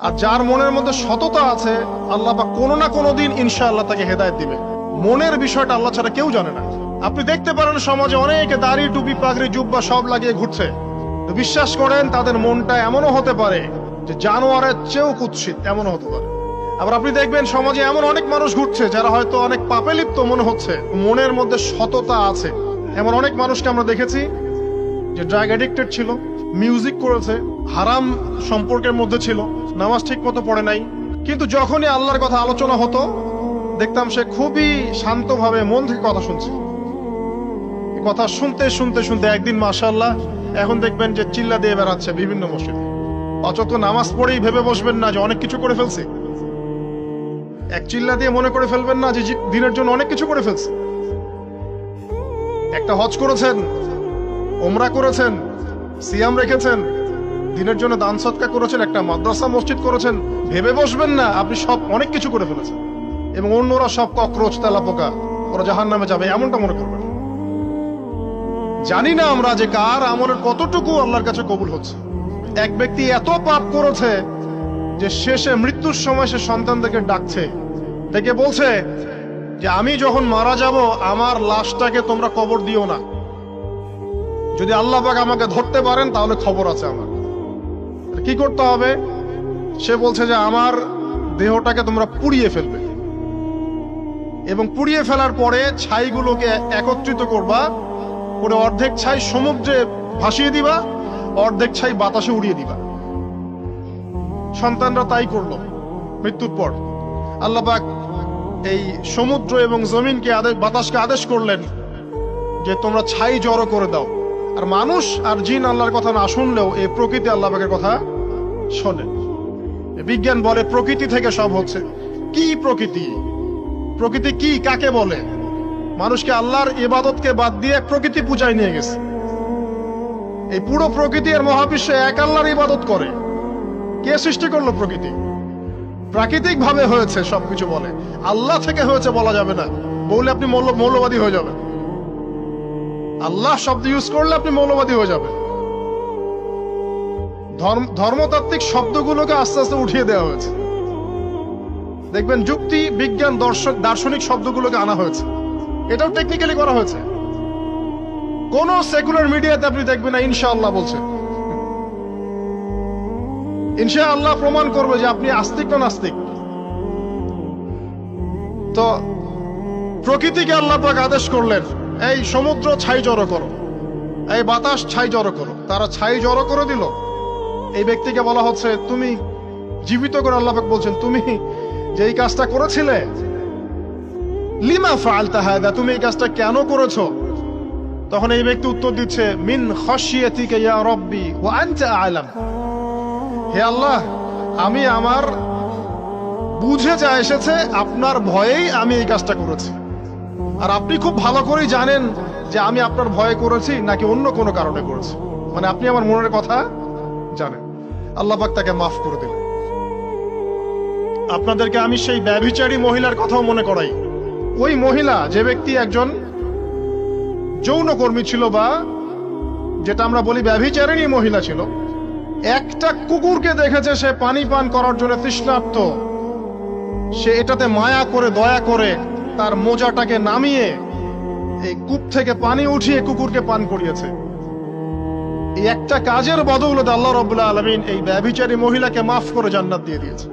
আর যার মনের মধ্যে সততা আছে, আল্লাহ পাক কোনো না কোনো দিন ইনশাআল্লাহ তাকে হেদায়েত দিবে। মনের বিষয়টা আল্লাহ ছাড়া কেউ জানে না। আপনি দেখতে পারেন সমাজে অনেকে দাড়ি, টুপি, পাগড়ি, জুব্বা সব লাগিয়ে ঘুরছে, তো বিশ্বাস করেন তাদের মনটা এমনও হতে পারে যে জানোয়ারের চেয়েও কুৎসিত, এমনও হতে পারে। আবার আপনি দেখবেন সমাজে এমন অনেক মানুষ ঘুরছে যারা হয়তো অনেক পাপে লিপ্ত মনে হচ্ছে, মনের মধ্যে সততা আছে। এমন অনেক মানুষকে আমরা দেখেছি যে ড্রাগ অ্যাডিক্টেড ছিল, মিউজিক করেছে, হারাম সম্পর্কের মধ্যে ছিল, নামাজ ঠিক মতো পড়ে নাই, কিন্তু যখনই আল্লাহর কথা আলোচনা হতো দেখতাম সে খুবই শান্তভাবে মন থেকে কথা শুনছে। কথা শুনতে শুনতে শুনতে একদিন মাশাআল্লাহ এখন দেখবেন যে চিল্লা দিয়ে বেড়াচ্ছে বিভিন্ন মসজিদে। অচত নামাজ পড়েই ভেবে বসবেন না যে অনেক কিছু করে ফেলছে। এক চিল্লা দিয়ে মনে করে ফেলবেন না যে দিনের জন্য অনেক কিছু করে ফেলছে। একটা হজ করেছেন, ওমরা করেছেন, সিয়াম রেখেছেন, দিনের জন্য দান সদকা করেছেন, একটা মাদ্রাসা মসজিদ করেছেন, ভেবে বসবেন না আপনি সব অনেক কিছু করে ফেলেছেন এবং অন্যরা সব ককরোচ, তেলাপোকা, ওরা জাহান্নামে যাবে এমনটা মনে করবেন। জানি না আমরা যে কার আমলের কতটুকু আল্লাহর কাছে কবুল হচ্ছে। এক ব্যক্তি এত পাপ করেছে যে শেষে মৃত্যুর সময় সে সন্তানদেরকে ডাকছে, ডেকে বলছে যে আমি যখন মারা যাব আমার লাশটাকে তোমরা কবর দিও না, যদি আল্লাহ পাক আমাকে ধরতে পারেন তাহলে খবর আছে আমার। কি করতে হবে? সে বলছে যে আমার দেহটাকে তোমরা পুড়িয়ে ফেলবে এবং পুড়িয়ে ফেলার পরে ছাইগুলোকে একত্রিত করবা, করে অর্ধেক ছাই সমুদ্রে ভাসিয়ে দিবা, অর্ধেক ছাই বাতাসে উড়িয়ে দিবা। সন্তানরা তাই করলো। মৃত্যুর পর আল্লাহ পাক এই সমুদ্র এবং জমিনকে বাতাসকে আদেশ করলেন যে তোমরা ছাই জড়ো করে দাও। আর মানুষ আর জিন আল্লাহর কথা না শুনলেও এই প্রকৃতি আল্লাহ পাকের কথা শোনে। বিজ্ঞান বলে প্রকৃতি থেকে সব হচ্ছে। কি প্রকৃতি? প্রকৃতি কি, কাকে বলে? মানুষকে আল্লাহর ইবাদতকে বাদ দিয়ে প্রকৃতি পূজায় নিয়ে গেছে। এই পুরো প্রকৃতি আর মহাবিশ্বে এক আল্লাহর ইবাদত করে। কে সৃষ্টি করলো প্রকৃতি? প্রাকৃতিক ভাবে হয়েছে সবকিছু বলে, আল্লাহ থেকে হয়েছে বলা যাবে না। বললে আপনি মৌলবাদী হয়ে যাবেন। আল্লাহ শব্দ ইউজ করলে আপনি মৌলবাদী হয়ে যাবেন। ধর্মতাত্ত্বিক শব্দগুলোকে আস্তে আস্তে উঠিয়ে দেওয়া হয়েছে। দেখবেন যুক্তি, বিজ্ঞান, দার্শনিক শব্দগুলোকে আনা হয়েছে। এটাও টেকনিক্যালি করা হয়েছে। কোন সেকুলার মিডিয়াতে আপনি দেখবেন না ইনশাআল্লাহ বলছে। ইনশাআল্লাহ প্রমাণ করবে যে আপনি আস্তিক না নাস্তিক। তো প্রকৃতিকে আল্লাহ পাক আদেশ করলেন এই সমুদ্র ছাই জড়ো করো, এই বাতাস ছাই জড়ো করো। তারা ছাই জড়ো করে দিল। এই ব্যক্তিকে বলা হচ্ছে তুমি জীবিত করে আল্লাহ পাক বলছেন তুমি যে এই কাজটা করেছিলে, লিমা ফাআলতা হাদা, তুমি এই কাজটা কেন করেছো? তখন এই ব্যক্তি উত্তর দিচ্ছে মিন খাশিয়াতিকা ইয়া রাব্বি ওয়া আনতা আ'লাম। হে আল্লাহ, আমি আমার বুঝে যা এসেছে আপনার ভয়েই আমি এই কাজটা করেছি, আর আপনি খুব ভালো করেই জানেন যে আমি আপনার ভয়ে করেছি নাকি অন্য কোনো কারণে করেছি। মানে আপনি আমার মনের কথা জানেন। আল্লাহ পাক তাকে মাফ করে দিলেন। আপনাদেরকে আমি সেই ব্যভিচারী মহিলার কথাও মনে করাই। ওই মহিলা, যে ব্যক্তি একজন যৌনকর্মী ছিল, বা যেটা আমরা বলি ব্যভিচারিণী মহিলা ছিল, একটা কুকুরকে দেখেছে সে পানি পান করার জন্য তৃষ্ণার্ত, সে এটাতে মায়া করে দয়া করে তার মোজাটাকে নামিয়ে এই কূপ থেকে পানি উঠিয়ে কুকুরকে পান করিয়েছে। এই একটা কাজের বদৌলতে আল্লাহ রাব্বুল আলামিন এই ব্যভিচারী মহিলাকে মাফ করে জান্নাত দিয়ে দিয়েছে।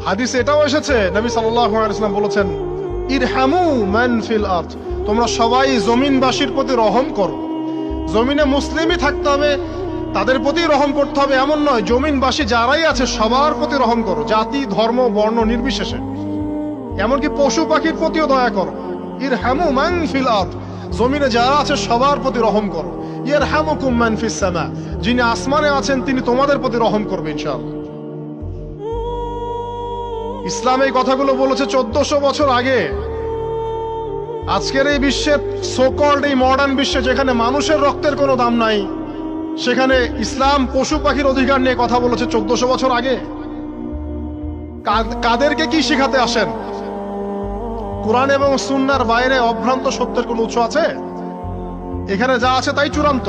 হাদিসে এটাও এসেছে, নবী সাল্লাল্লাহু আলাইহি ওয়াসাল্লাম বলেছেন ইরহামু মান ফিল আরদ, তোমরা সবাই জমিনবাসীর প্রতি রহম করো। জমিনে মুসলিমই থাকতে হবে, তাদের প্রতি রহম করতে হবে এমন নয়, জমিনবাসী যারাই আছে সবার প্রতি রহম করো, জাতি, ধর্ম, বর্ণ নির্বিশেষে। এমনকি পশু পাখির প্রতিও দয়া করো। ইরহামু মান ফিল আরদ, জমিনে যারা আছে সবার প্রতি রহম করো। ইয়ারহামুকুম মান ফিস সামা, যিনি আসমানে আছেন তিনি তোমাদের প্রতি রহম করবে ইনশাআল্লাহ। ইসলাম এই কথাগুলো বলেছে 1400 বছর আগে। আজকের এই বিশ্বে, সোকল্ড এই মডার্ন বিশ্বে, যেখানে মানুষের রক্তের কোনো দাম নাই, সেখানে ইসলাম পশু পাখির অধিকার নিয়ে কথা বলেছে 1400 বছর আগে। কাদেরকে কি শিখাতে আসেন? কোরআন এবং সুন্নাহর বাইরে অভ্রান্ত সত্যের কোন উৎস আছে? এখানে যা আছে তাই চূড়ান্ত।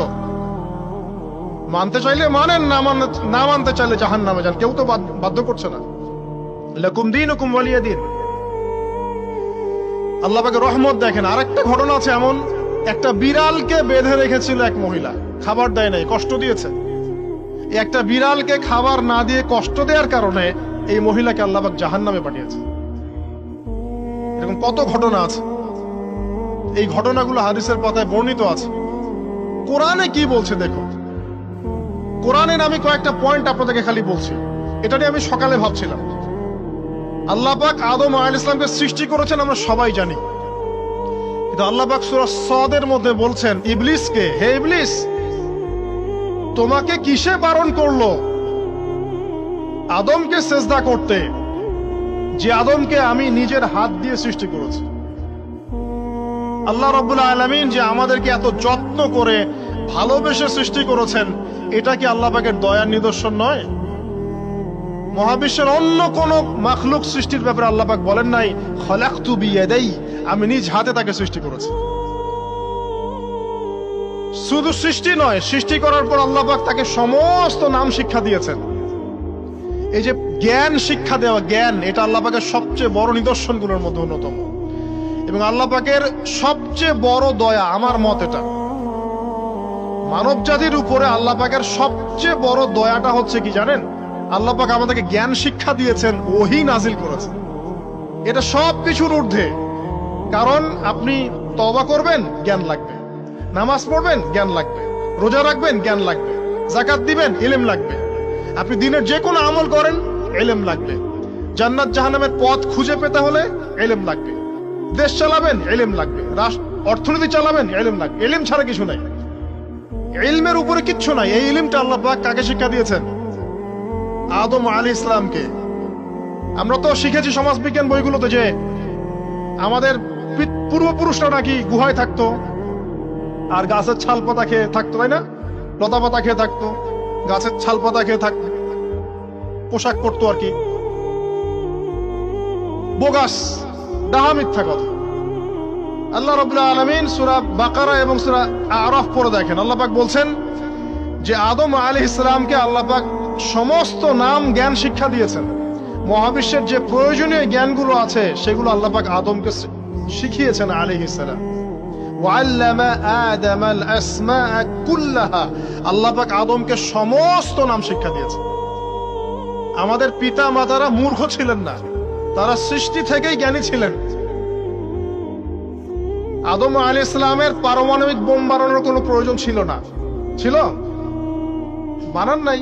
মানতে চাইলে মানেন, না মানতে চাইলে জাহান্নামে যান, কেউ তো বাধ্য করছে না। লাকুম দীনুকুম ওয়ালিয়া দিন। আল্লাহ পাকের রহমত দেখেন। আরেকটা ঘটনা আছে এমন, একটা বিড়ালকে বেঁধে রেখেছিল এক মহিলা, খাবার দেয় নাই, কষ্ট দিয়েছে। একটা বিড়ালকে খাবার না দিয়ে কষ্ট দেওয়ার কারণে এই মহিলাকে আল্লাহ পাক জাহান্নামে পাঠিয়েছে। এরকম কত ঘটনা আছে, এই ঘটনাগুলো হাদিসের পাতায় বর্ণিত আছে। কোরআনে কি বলছে দেখো। কোরআনের আমি কয়েকটা পয়েন্ট আপনাদেরকে খালি বলছি, এটা নিয়ে আমি সকালে ভাবছিলাম। আল্লাহ পাক আদম আলাইহিস সালামকে সৃষ্টি করেছেন আমরা সবাই জানি, কিন্তু আল্লাহ পাক সূরা সাদের মধ্যে বলছেন ইবলিসকে, হে ইবলিস, তোমাকে কিসে বারণ করলো আদমকে সেজদা করতে, যে আদমকে আমি নিজের হাত দিয়ে সৃষ্টি করেছি। আল্লাহ রাব্বুল আলামিন যে আমাদেরকে এত যত্ন করে ভালোবেসে সৃষ্টি করেছেন, এটা কি আল্লাহ পাকের দয়ার নিদর্শন নয়? মহাবিশ্বের অন্য কোন মাখলুক সৃষ্টির ব্যাপারে আল্লাহ পাক বলেন নাই খলাকতু বিয়াদাই, আমি নিজ হাতে তাকে সৃষ্টি করেছি। শুধু সৃষ্টি নয়, সৃষ্টি করার পর আল্লাহ পাক তাকে সমস্ত নাম শিক্ষা দিয়েছেন। এই যে জ্ঞান শিক্ষা দেওয়া, জ্ঞান, এটা আল্লাহ পাকের সবচেয়ে বড় নিদর্শনগুলোর মধ্যে অন্যতম। এবং আল্লাহ পাকের সবচেয়ে বড় দয়া, আমার মত এটা, মানব জাতির উপরে আল্লাহ পাকের সবচেয়ে বড় দয়াটা হচ্ছে কি জানেন? আল্লাহ পাক আমাদেরকে জ্ঞান শিক্ষা দিয়েছেন, ওহী নাজিল করেছেন। এটা সব কিছুর ঊর্ধ্বে। কারণ আপনি তওবা করবেন, জ্ঞান লাগবে। নামাজ পড়বেন, জ্ঞান লাগবে। রোজা রাখবেন, জ্ঞান লাগবে। যাকাত দিবেন, ইলম লাগবে। আপনি দিনের যে কোনো আমল করেন, ইলম লাগবে। জান্নাত জাহান্নামের পথ খুঁজে পেতে হলে ইলম লাগবে। দেশ চালাবেন, ইলম লাগবে। অর্থনীতি চালাবেন, ইলম লাগবে। ইলম ছাড়া কিছু নাই, ইলমের উপরে কিচ্ছু নাই। এই ইলমটা আল্লাহ পাক কাকে শিক্ষা দিয়েছেন? আদম আলাইহিস সালামকে। আমরা তো শিখেছি সমাজবিজ্ঞান বইগুলোতে যে আমাদের পূর্বপুরুষরা নাকি গুহায় থাকতো আর গাছের ছাল পাতা খেয়ে থাকতো, তাই না? লতা পাতা খেয়ে থাকতো, গাছের ছাল পাতা খেয়ে থাকতো, পোশাক পরতো আর কি। বোগাস, ডাহা, মিথ্যা কথা। আল্লাহ রাব্বুল আলামিন সূরা বাকারা এবং সূরা আরাফ পড়ে দেখেন, আল্লাহ পাক বলছেন যে আদম আলাইহিস সালামকে আল্লাহ পাক সমস্ত নাম জ্ঞান শিক্ষা দিয়েছেন। মহাবিশ্বের যে প্রয়োজনীয় জ্ঞানগুলো আছে সেগুলো আল্লাহ পাক আদমকে শিখিয়েছেন আলাইহিস সালাম। ওয়াল্লামা আদামাল আসমাআ কুল্লাহা, আল্লাহ পাক আদমকে সমস্ত নাম শিক্ষা দিয়েছেন। আমাদের পিতা মাতারা মূর্খ ছিলেন না, তারা সৃষ্টি থেকেই জ্ঞানী ছিলেন। আদম আলাইহিস সালামের পারমাণবিক বোম বানানোর কোনো প্রয়োজন ছিল না, ছিল? বানান নাই।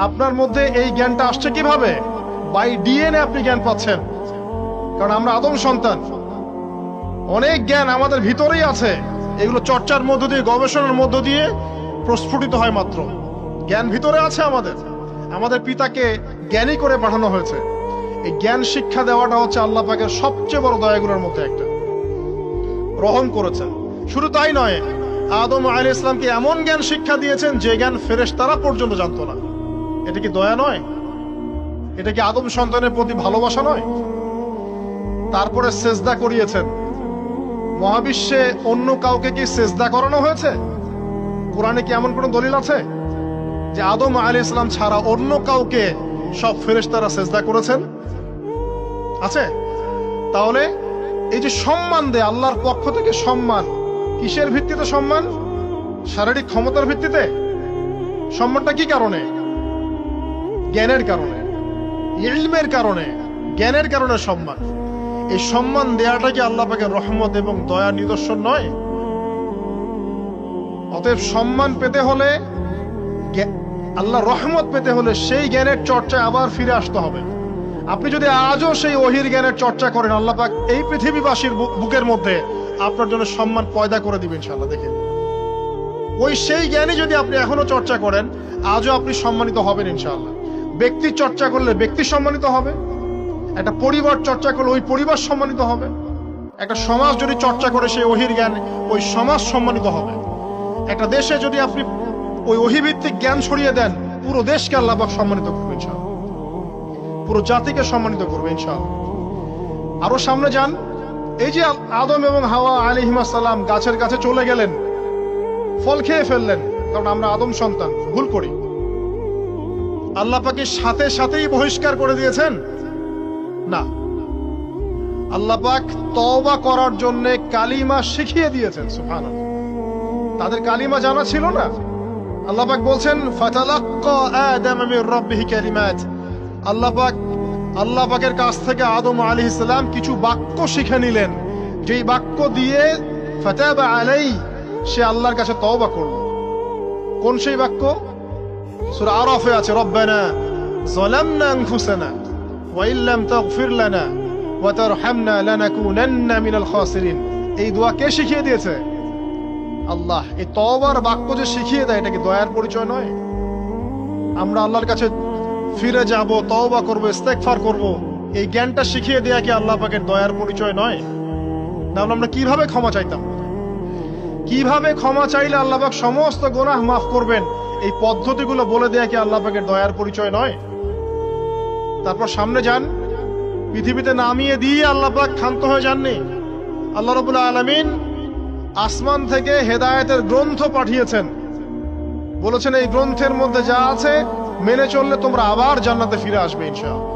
আপনার মধ্যে এই জ্ঞানটা আসছে কিভাবে? বাই ডিএনএ আপনি জ্ঞান পাচ্ছেন, কারণ আমরা আদম সন্তান। অনেক জ্ঞান আমাদের ভিতরেই আছে, এগুলো চর্চার মধ্য দিয়ে, গবেষণার মধ্য দিয়ে প্রস্ফুটিত হয় মাত্র। জ্ঞান ভিতরে আছে আমাদের, আমাদের পিতাকে জ্ঞানী করে পাঠানো হয়েছে। এই জ্ঞান শিক্ষা দেওয়াটা হচ্ছে আল্লাহ পাকের সবচেয়ে বড় দয়াগুলোর মধ্যে একটা। রহম করেছেন। শুধু তাই নয়, আদম আলাইহিস সালামকে এমন জ্ঞান শিক্ষা দিয়েছেন যে জ্ঞান ফেরেশতারা পর্যন্ত জানতো না। এটা কি দয়া নয়? এটা কি আদম সন্তানের প্রতি ভালোবাসা নয়? তারপরে সেজদা করিয়েছেন। মহাবিশ্বে অন্য কাউকে কি সেজদা করানো হয়েছে? কোরআনে কি এমন কোন দলিল আছে যে আদম আলাইহিস সালাম ছাড়া অন্য কাউকে সব ফেরেশতারা সেজদা করেছেন? আছে? তাহলে এই যে সম্মান দেয় আল্লাহর পক্ষ থেকে, সম্মান কিসের ভিত্তিতে? সম্মান শারীরিক ক্ষমতার ভিত্তিতে? সম্মানটা কি কারণে? জ্ঞানের কারণে, ইলমের কারণে, জ্ঞানের কারণে সম্মান। এই সম্মান দেয়াটা কি আল্লাহ পাকের রহমত এবং দয়ার নিদর্শন নয়? অতএব সম্মান পেতে হলে, আল্লাহর রহমত পেতে হলে সেই জ্ঞানের চর্চায় আবার ফিরে আসতে হবে। আপনি যদি আজও সেই ওহির জ্ঞানের চর্চা করেন, আল্লাহ পাক এই পৃথিবীবাসীর বুকের মধ্যে আপনার জন্য সম্মান পয়দা করে দিবেন ইনশাআল্লাহ। দেখেন, ওই সেই জ্ঞানী যদি আপনি এখনো চর্চা করেন, আজও আপনি সম্মানিত হবেন ইনশাআল্লাহ। ব্যক্তির চর্চা করলে ব্যক্তি সম্মানিত হবে, একটা পরিবার চর্চা করলে ওই পরিবার সম্মানিত হবে, একটা সমাজ যদি চর্চা করে সেই ওহির জ্ঞান, ওই সমাজ সম্মানিত হবে। একটা দেশে যদি আপনি ওই ওহিভিত্তিক জ্ঞান ছড়িয়ে দেন, পুরো দেশকে আল্লাহ পাক সম্মানিত করবে ইনশাআল্লাহ, পুরো জাতিকে সম্মানিত করবে ইনশাআল্লাহ। আরো সামনে যান, এই যে আদম এবং হাওয়া আলাইহিস সালাম গাছের কাছে চলে গেলেন, ফল খেয়ে ফেললেন, কারণ আমরা আদম সন্তান, ভুল করি। আল্লাহ পাক কি সাথে সাথেই বহিষ্কার করে দিয়েছেন? না, আল্লাহ পাক তওবা করার জন্য কালিমা শিখিয়ে দিয়েছেন। সুবহানাল্লাহ, তাদের কালিমা জানা ছিল না। আল্লাহ পাক বলছেন ফাতালাক্কা আদম মির রাব্বিহি কালিমাত, আল্লাহ পাকের কাছ থেকে আদম আলাইহিস সালাম কিছু বাক্য শিখে নিলেন, যেই বাক্য দিয়ে ফাতাবা আলাইহি, সে আল্লাহর কাছে তওবা করল। কোন সেই বাক্য? সূরা আরাফে আছে, রব্বানা যালামনা আনফুসানা ওয়া ইল্লাম তাগফির লানা ওয়া তারহামনা লানাকুনান্না মিনাল খাসিরিন। এই দোয়া কে শিখিয়ে দিয়েছে? আল্লাহ। এই তওবার বাক্য যে শিখিয়ে দেয়, এটা কি দয়ার পরিচয় নয়? আমরা আল্লাহর কাছে ফিরে যাব, তওবা করব, ইস্তেগফার করব, এই জ্ঞানটা শিখিয়ে দেয়া কি আল্লাহ পাকের দয়ার পরিচয় নয়? তাহলে আমরা কিভাবে ক্ষমা চাইতাম? কিভাবে ক্ষমা চাইলে আল্লাহ পাক সমস্ত গুনাহ মাফ করবেন, এই পদ্ধতিগুলো বলে দেয়া কি আল্লাহ পাকের দয়ার পরিচয় নয়? তারপর সামনে যান, পৃথিবীতে নামিয়ে দিয়ে আল্লাহ পাক ক্ষান্ত হয়ে যাননি। আল্লাহ রাব্বুল আলামিন আসমান থেকে হেদায়েতের গ্রন্থ পাঠিয়েছেন, বলেছেন এই গ্রন্থের মধ্যে যা আছে মেনে চললে তোমরা আবার জান্নাতে ফিরে আসবে ইনশাআল্লাহ।